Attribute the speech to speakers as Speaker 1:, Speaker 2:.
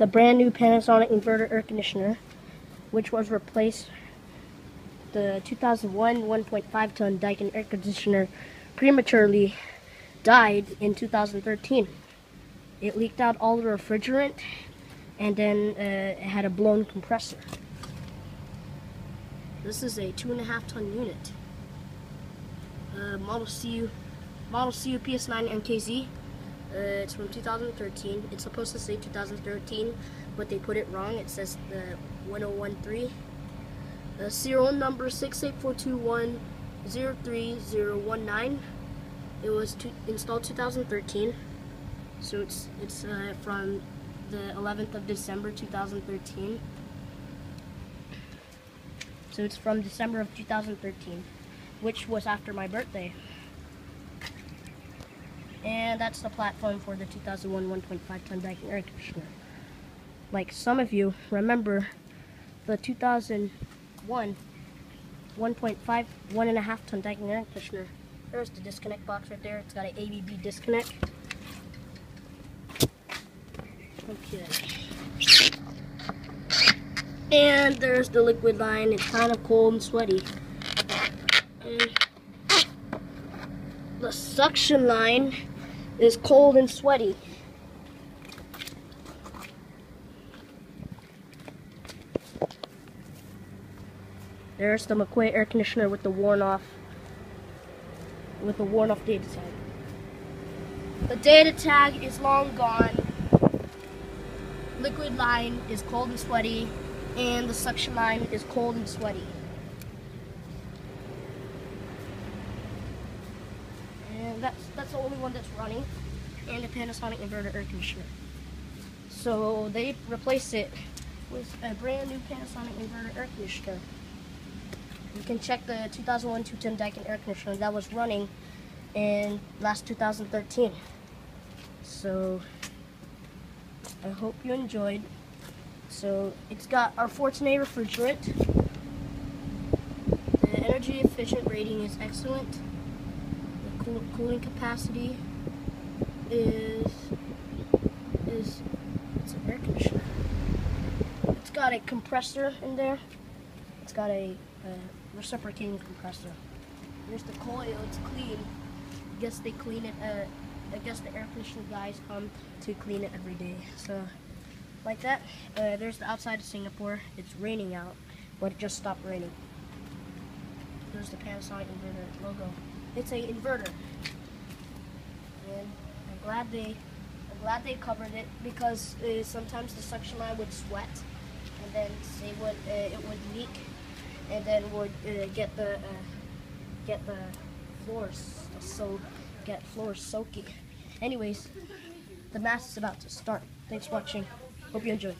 Speaker 1: the brand new Panasonic inverter air conditioner, which was replaced the 2001 1.5 ton Daikin air conditioner prematurely died in 2013. It leaked out all the refrigerant, and then it had a blown compressor. This is a 2.5 ton unit. Model CU PS9 MKZ. It's from 2013. It's supposed to say 2013, but they put it wrong. It says 1013. The serial number 68421-03019. It was installed 2013, so it's from the 11th of December 2013. So it's from December of 2013, which was after my birthday. And that's the platform for the 2001 1.5 ton Daikin air conditioner. Like some of you remember the 2001 1.5 1.5 ton Daikin air conditioner. There's the disconnect box right there. It's got an ABB disconnect. Okay. And there's the liquid line. It's kind of cold and sweaty. And the suction line is cold and sweaty. There's the McQuay air conditioner with the worn off data tag. The data tag is long gone. Liquid line is cold and sweaty, and the suction line is cold and sweaty. And that's the only one that's running, and the Panasonic inverter air conditioner. So they replaced it with a brand new Panasonic inverter air conditioner. You can check the 2001 210 Daikin air conditioner that was running in last 2013. So I hope you enjoyed. So it's got our Fortinet refrigerant. The energy efficient rating is excellent. The cooling capacity is it's an air conditioner. It's got a compressor in there. It's got a reciprocating compressor. There's the coil. It's clean. I guess they clean it. I guess the air conditioner guys come to clean it every day. So like that. There's the outside of Singapore. It's raining out, but it just stopped raining. There's the Panasonic inverter logo. It's an inverter, and I'm glad they covered it, because sometimes the suction line would sweat, and then it would leak, and then would get the floors soaking. Anyways, the mass is about to start. Thanks for watching. Hope you enjoyed.